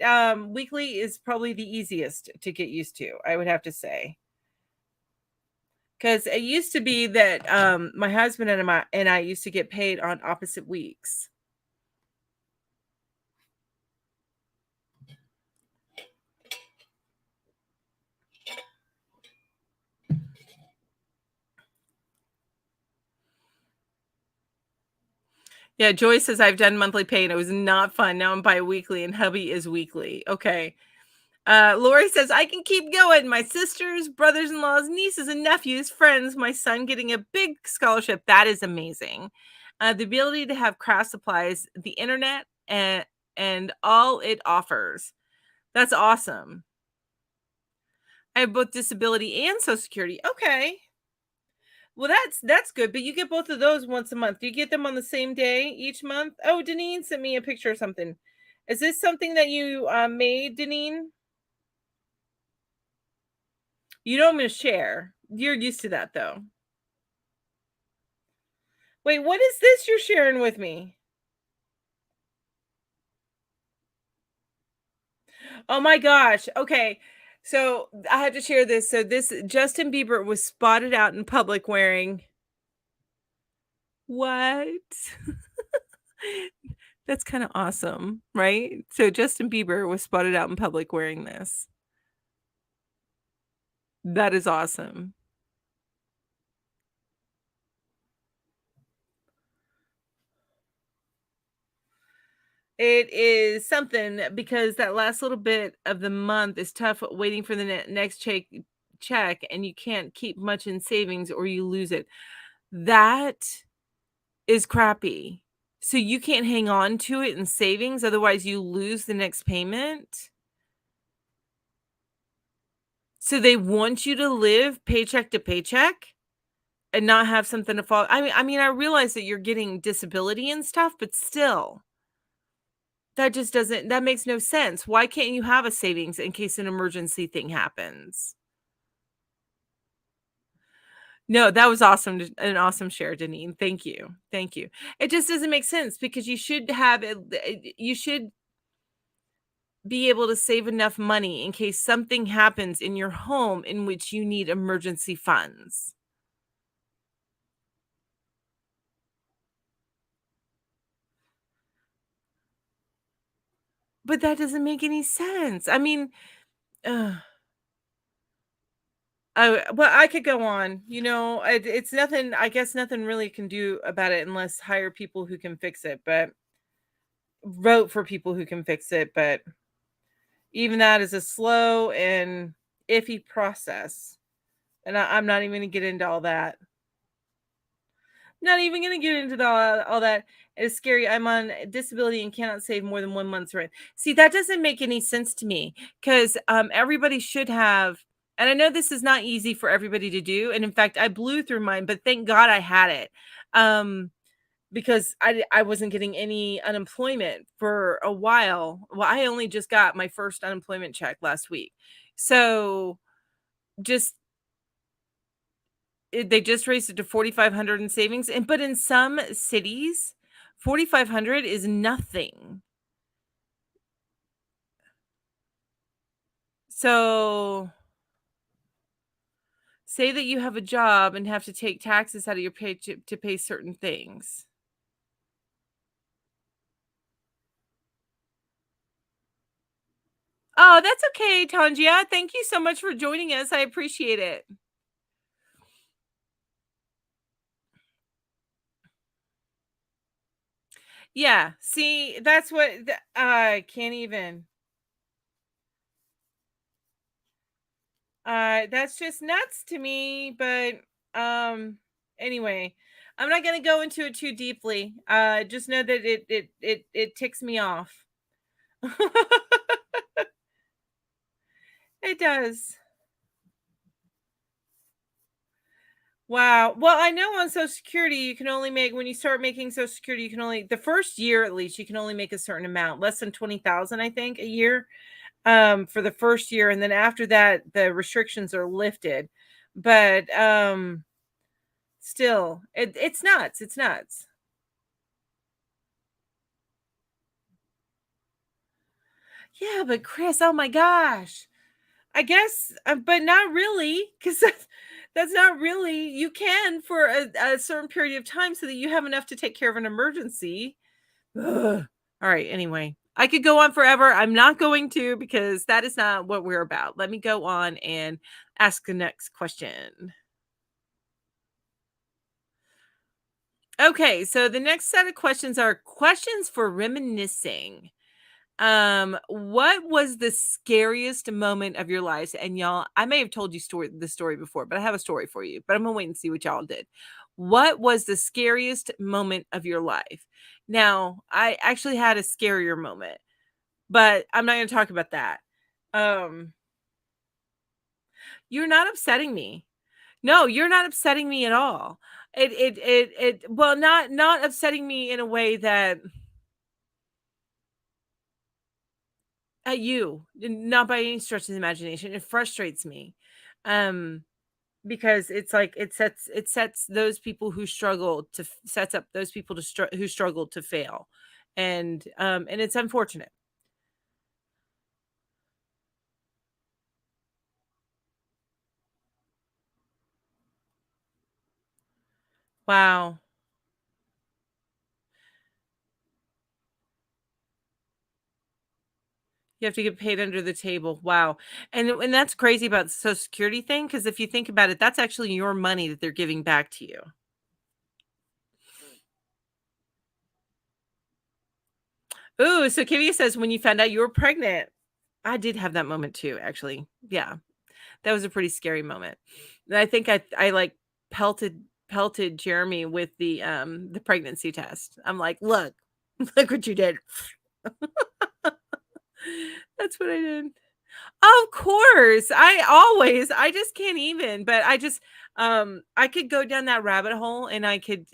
A: weekly is probably the easiest to get used to, I would have to say. Cuz it used to be that my husband and I used to get paid on opposite weeks. Yeah, Joy says I've done monthly pay and it was not fun. Now I'm bi-weekly and hubby is weekly. Okay. Lori says, I can keep going. My sisters, brothers in laws, nieces, and nephews, friends, my son getting a big scholarship. That is amazing. The ability to have craft supplies, the internet, and all it offers. That's awesome. I have both disability and social security. Okay. Well, that's good, but you get both of those once a month. Do you get them on the same day each month? Oh, Deneen sent me a picture of something. Is this something that you made, Deneen? You know I'm gonna share. You're used to that though. Wait, what is this you're sharing with me? Oh my gosh. Okay. So I had to share this. So this Justin Bieber was spotted out in public wearing what? That's kind of awesome, right? So Justin Bieber was spotted out in public wearing this. That is awesome. It is something because that last little bit of the month is tough waiting for the next check and you can't keep much in savings or you lose it. That is crappy. So you can't hang on to it in savings, otherwise you lose the next payment. So they want you to live paycheck to paycheck and not have something to fall. I mean, I realize that you're getting disability and stuff, but still. That just doesn't that makes no sense. Why can't you have a savings in case an emergency thing happens? No, that was awesome, an awesome share, Deneen. Thank you. Thank you. It just doesn't make sense because you should have you should be able to save enough money in case something happens in your home in which you need emergency funds. But that doesn't make any sense. I mean, ugh. Oh, well, I could go on. It's nothing. I guess nothing really can do about it unless hire people who can fix it. But vote for people who can fix it. But even that is a slow and iffy process. And I'm not even going to get into all that. Not even going to get into all that. It's scary. I'm on disability and cannot save more than 1 month's rent. See, that doesn't make any sense to me because everybody should have. And I know this is not easy for everybody to do. And in fact, I blew through mine, but thank God I had it. Because I wasn't getting any unemployment for a while. Well, I only just got my first unemployment check last week. So just they just raised it to 4,500 in savings, but in some cities, 4,500 is nothing. So say that you have a job and have to take taxes out of your pay to pay certain things. Oh, that's okay, Tangia. Thank you so much for joining us. I appreciate it. Yeah, see, that's what I can't even. That's just nuts to me, but anyway, I'm not going to go into it too deeply. Just know that it ticks me off. It does. Wow. Well, I know on Social Security, you can only make when you start making Social Security, you can only the first year at least, you can only make a certain amount, less than 20,000, I think, a year, for the first year, and then after that, the restrictions are lifted. But still, it's nuts. It's nuts. Yeah, but Chris, oh my gosh. I guess, but not really, because that's not really. You can for a certain period of time so that you have enough to take care of an emergency. Ugh. All right. Anyway, I could go on forever. I'm not going to because that is not what we're about. Let me go on and ask the next question. Okay, so the next set of questions are questions for reminiscing. What was the scariest moment of your lives? And y'all, I may have told you the story before, but I have a story for you. But I'm gonna wait and see what y'all did. What was the scariest moment of your life? Now, I actually had a scarier moment, but I'm not gonna talk about that. Um, you're not upsetting me. No, you're not upsetting me at all. Well, not upsetting me in a way that at you, not by any stretch of the imagination. It frustrates me. Um, because it's like it sets those people who struggle to sets up those people who struggle to fail. And it's unfortunate. Wow. You have to get paid under the table. Wow. And that's crazy about the Social Security thing because if you think about it, that's actually your money that they're giving back to you. Ooh, so Kivia says when you found out you were pregnant. I did have that moment too, actually. Yeah. That was a pretty scary moment. And I think I like pelted Jeremy with the pregnancy test. I'm like, "Look. Look what you did." That's what I did. Of course. I just can't even, but I just I could go down that rabbit hole and I could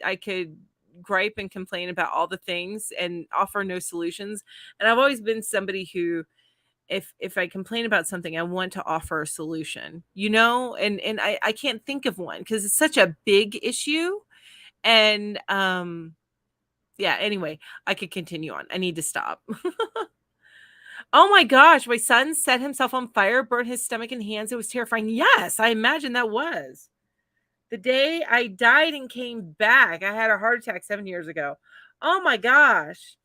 A: gripe and complain about all the things and offer no solutions. And I've always been somebody who, if I complain about something, I want to offer a solution, and I can't think of one because it's such a big issue. And yeah, anyway, I could continue on. I need to stop. Oh my gosh, my son set himself on fire, burned his stomach and hands. It was terrifying. Yes, I imagine that was. The day I died and came back, I had a heart attack 7 years ago. Oh my gosh.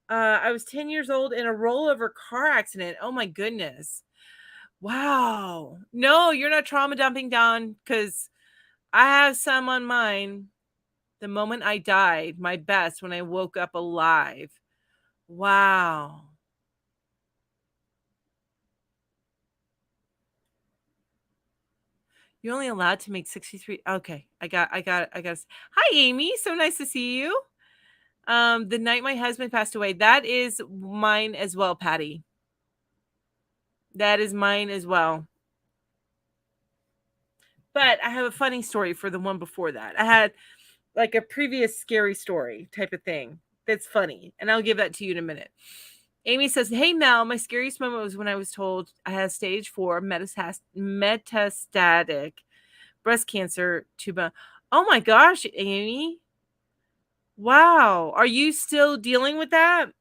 A: I was 10 years old in a rollover car accident. Oh my goodness. Wow. No, you're not trauma dumping, Don, because I have some on mine. The moment I died, my best when I woke up alive. Wow. You're only allowed to make 63. Okay. I got. Hi, Amy. So nice to see you. The night my husband passed away. That is mine as well, Patty. That is mine as well. But I have a funny story for the one before that. I had like a previous scary story type of thing that's funny, and I'll give that to you in a minute. Amy says, "Hey Mel, my scariest moment was when I was told I had stage 4 metastatic breast cancer tuba." Oh my gosh, Amy. Wow. Are you still dealing with that?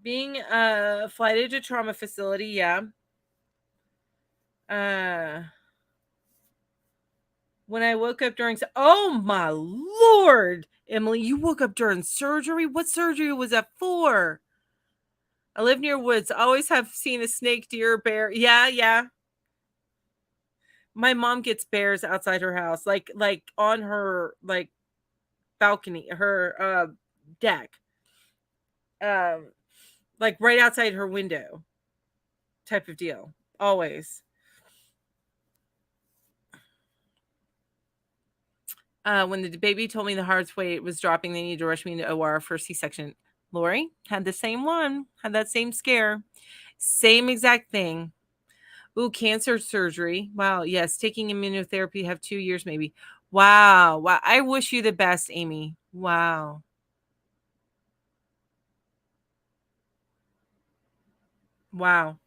A: Being flighted to trauma facility, yeah. Uh when I woke up during oh my lord, Emily, you woke up during surgery? What surgery was that for? I live near woods. Always have seen a snake, deer, bear. Yeah, yeah. My mom gets bears outside her house, like on her like balcony, her deck. Um like right outside her window type of deal. Always. When the baby told me the heart's rate was dropping, they needed to rush me into OR for C-section. Lori had the same one, had that same scare. Same exact thing. Ooh, cancer surgery. Wow. Yes. Taking immunotherapy, have 2 years maybe. Wow. Wow. I wish you the best, Amy. Wow. Wow.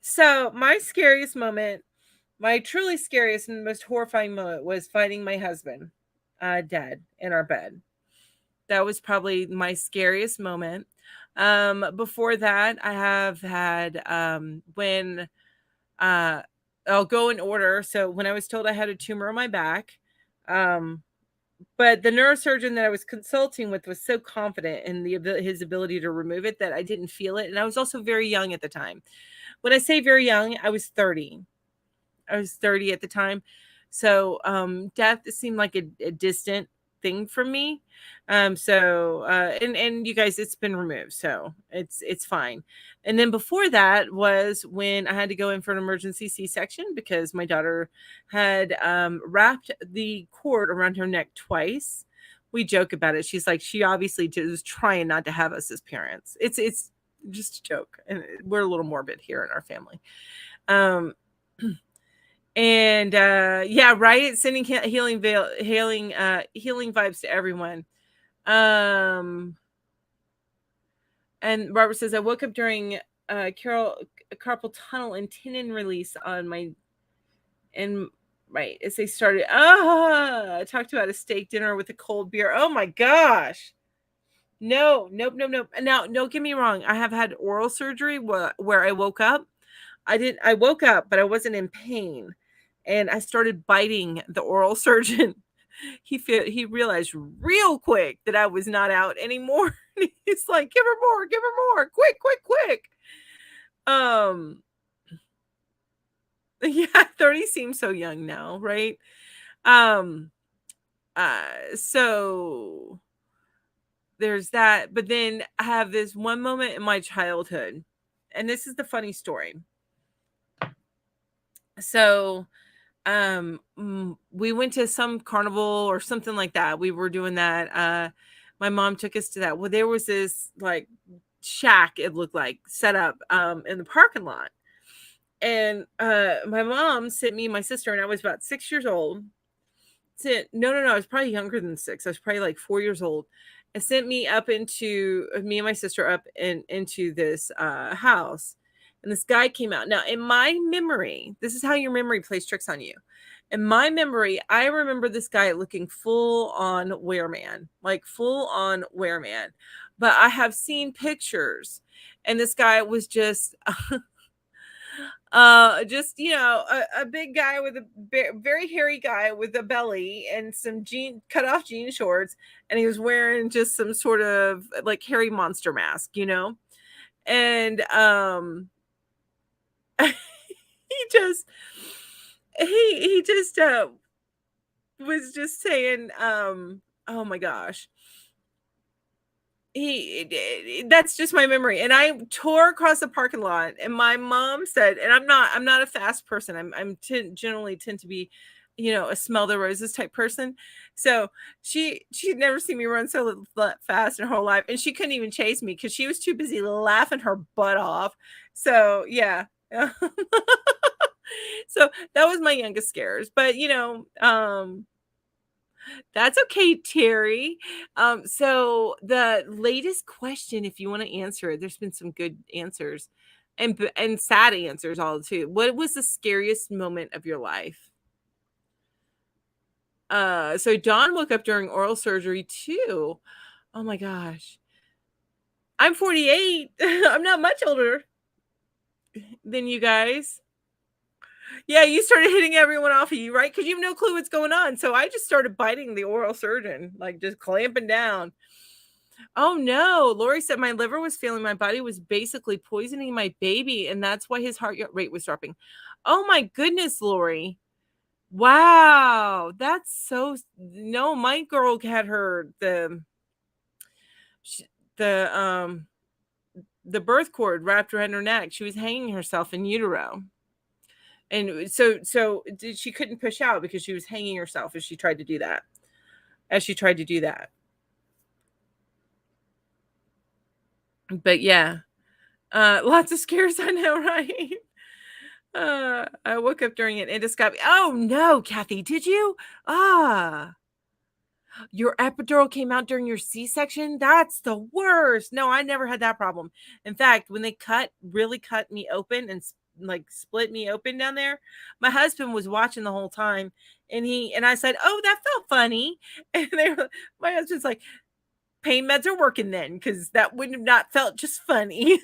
A: So my scariest moment, my truly scariest and most horrifying moment was finding my husband dead in our bed. That was probably my scariest moment. Before that, I have had when I'll go in order. So when I was told I had a tumor on my back, um, but the neurosurgeon that I was consulting with was so confident in his ability to remove it that I didn't feel it, and I was also very young at the time. When I say very young, I was 30. I was 30 at the time. So death seemed like a distant thing from me. And you guys, it's been removed, so it's fine. And then before that was when I had to go in for an emergency C-section because my daughter had wrapped the cord around her neck twice. We joke about it. She's like, she obviously was trying not to have us as parents. It's just a joke, and we're a little morbid here in our family. Um, And yeah, right. Sending healing vibes to everyone. Um, and Robert says I woke up during carpal tunnel and tendon release on my and right as they started. I talked about a steak dinner with a cold beer. Oh my gosh. No, nope, nope, nope. Now, don't get me wrong. I have had oral surgery where I woke up. I woke up, but I wasn't in pain. And I started biting the oral surgeon. He realized real quick that I was not out anymore. He's like, give her more, quick, quick, quick. Um, yeah, 30 seems so young now, right? Um, so there's that. But then I have this one moment in my childhood, and this is the funny story. So we went to some carnival or something like that. We were doing that my mom took us to that. Well, there was this like shack, it looked like, set up in the parking lot. And my mom sent me and my sister, and I was about 6 years old. No, I was probably younger than 6. I was probably like 4 years old. And sent me up into me and my sister up into this house. And this guy came out. Now, in my memory, this is how your memory plays tricks on you. In my memory, I remember this guy looking full on wereman, like full on wereman. But I have seen pictures, and this guy was just a big guy with a very hairy guy with a belly and some cut off jean shorts, and he was wearing just some sort of like hairy monster mask, and he just he just was just saying, oh my gosh, that's just my memory. And I tore across the parking lot, and my mom said, and I'm not a fast person. Generally tend to be, a smell the roses type person. So she'd never seen me run so fast in her whole life, and she couldn't even chase me because she was too busy laughing her butt off. So yeah. So that was my youngest scares. But that's okay, Terry. So the latest question, if you want to answer it, there's been some good answers and sad answers all too. What was the scariest moment of your life? So Dawn woke up during oral surgery too. Oh my gosh. I'm 48. I'm not much older than you guys. Yeah, you started hitting everyone off of you, right? Because you have no clue what's going on. So I just started biting the oral surgeon, like just clamping down. Oh no, Lori said my liver was failing. My body was basically poisoning my baby, and that's why his heart rate was dropping. Oh my goodness, Lori. Wow, that's so no, my girl had the the birth cord wrapped around her neck. She was hanging herself in utero. And so she couldn't push out because she was hanging herself as she tried to do that. But yeah, lots of scares, I know, right? I woke up during an endoscopy. Oh no, Kathy, did you? Your epidural came out during your C-section? That's the worst. No, I never had that problem. In fact, when they really cut me open and like split me open down there, my husband was watching the whole time, and I said, "Oh, that felt funny." And my husband's like, "Pain meds are working then, because that would have not felt just funny."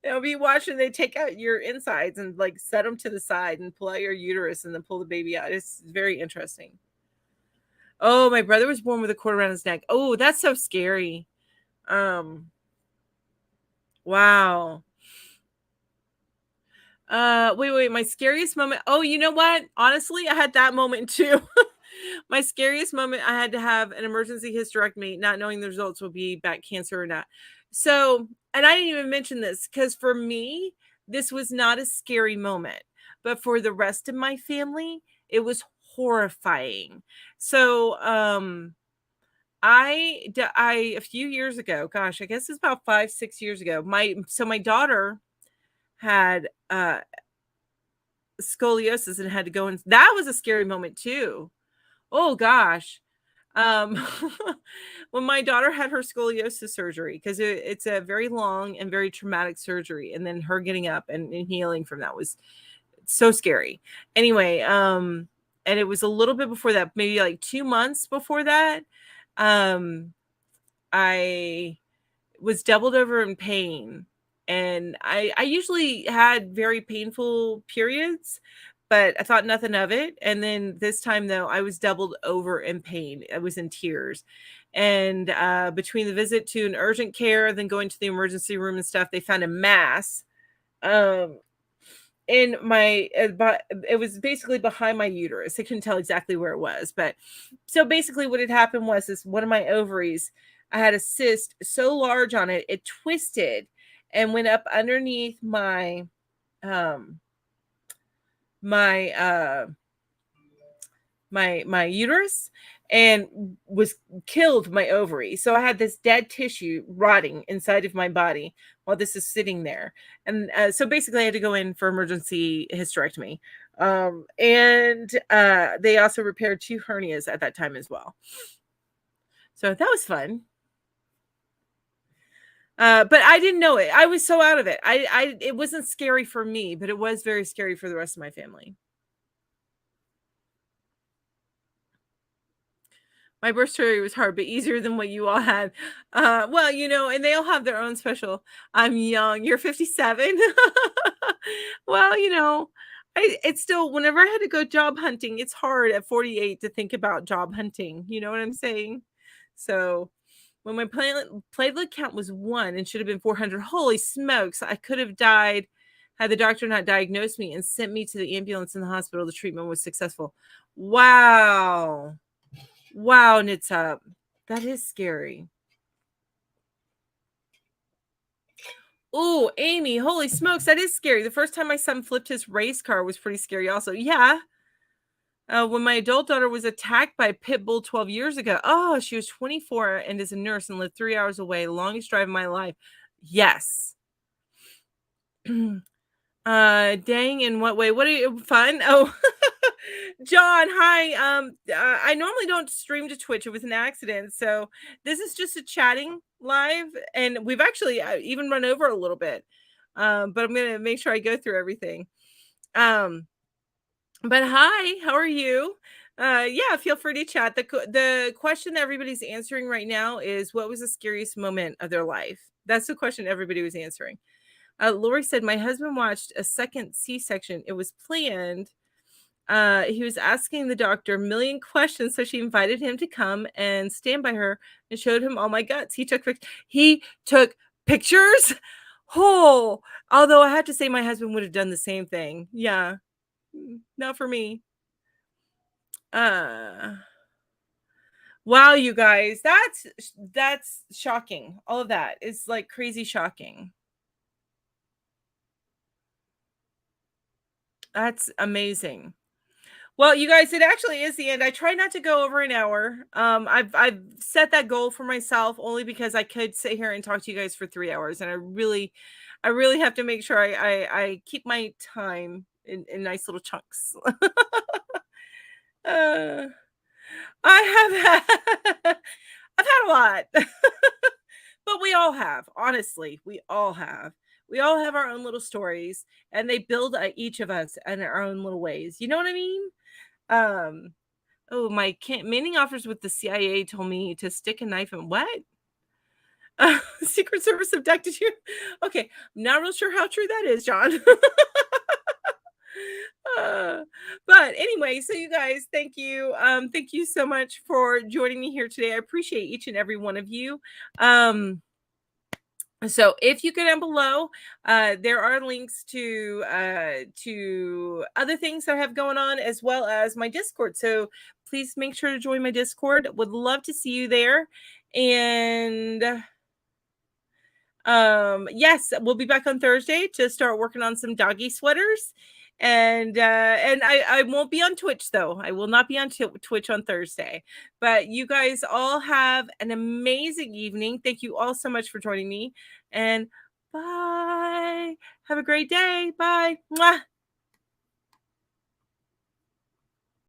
A: They'll be watching. They take out your insides and like set them to the side and pull out your uterus and then pull the baby out. It's very interesting. Oh, my brother was born with a cord around his neck. Oh, that's so scary. Wow. Wait, my scariest moment. Oh, you know what? Honestly, I had that moment too. My scariest moment, I had to have an emergency hysterectomy, not knowing the results would be back cancer or not. So, and I didn't even mention this because for me, this was not a scary moment, but for the rest of my family, it was horrifying. So, I a few years ago, gosh, I guess it's about 5-6 years ago. My daughter had scoliosis and had to go in. That was a scary moment too. Oh gosh. Um, when my daughter had her scoliosis surgery, because it's a very long and very traumatic surgery, and then her getting up and healing from that was so scary. Anyway, and it was a little bit before that, maybe like 2 months before that. I was doubled over in pain, and I usually had very painful periods, but I thought nothing of it. And then this time though, I was doubled over in pain. I was in tears. And between the visit to an urgent care, then going to the emergency room and stuff, they found a mass um in my but it was basically behind my uterus. I couldn't tell exactly where it was, but so basically what had happened was this: one of my ovaries, I had a cyst so large on it, it twisted and went up underneath um my my uterus, and was killed my ovary. So I had this dead tissue rotting inside of my body while this is sitting there. And so basically, I had to go in for emergency hysterectomy. And they also repaired 2 hernias at that time as well. So that was fun. But I didn't know it. I was so out of it. It wasn't scary for me, but it was very scary for the rest of my family. My birth story was hard, but easier than what you all had. Well, and they all have their own special. I'm young. You're 57. Well, it's still, whenever I had to go job hunting, it's hard at 48 to think about job hunting. You know what I'm saying? So when my platelet count was 1 and should have been 400, holy smokes, I could have died had the doctor not diagnosed me and sent me to the ambulance in the hospital. The treatment was successful. Wow. Wow, Nitsa. That is scary. Oh, Amy, holy smokes, that is scary. The first time my son flipped his race car was pretty scary also. Yeah. When my adult daughter was attacked by a pit bull 12 years ago. Oh, she was 24 and is a nurse and lived 3 hours away. Longest drive of my life. Yes. Dang, in what way? What are you fun? Oh, John, hi. I normally don't stream to Twitch. It was an accident. So this is just a chatting live, and we've actually even run over a little bit. But I'm gonna make sure I go through everything. But hi, how are you? Yeah, feel free to chat. The question that everybody's answering right now is, what was the scariest moment of their life? That's the question everybody was answering. Lori said, my husband watched a second C-section. It was planned. He was asking the doctor a million questions, so she invited him to come and stand by her and showed him all my guts. He took pictures. Oh, although I have to say my husband would have done the same thing. Yeah. Not for me. Wow, you guys. That's shocking. All of that is like crazy shocking. That's amazing. Well, you guys, it actually is the end. I try not to go over an hour. I've set that goal for myself only because I could sit here and talk to you guys for 3 hours, and I really have to make sure I keep my time in nice little chunks. uh, I have I've had a lot, but we all have. Honestly, we all have. We all have our own little stories, and they build each of us in our own little ways. You know what I mean? Um, oh, my manning offers with the CIA told me to stick a knife in what? Secret Service abducted you? Okay, not real sure how true that is, John. But anyway, so you guys, thank you. Thank you so much for joining me here today. I appreciate each and every one of you. So if you go down below, there are links to other things that I have going on, as well as my Discord. So please make sure to join my Discord. Would love to see you there. And yes, we'll be back on Thursday to start working on some doggy sweaters. And I won't be on Twitch though. I will not be on Twitch on Thursday. But you guys all have an amazing evening. Thank you all so much for joining me. And bye. Have a great day. Bye. Mwah.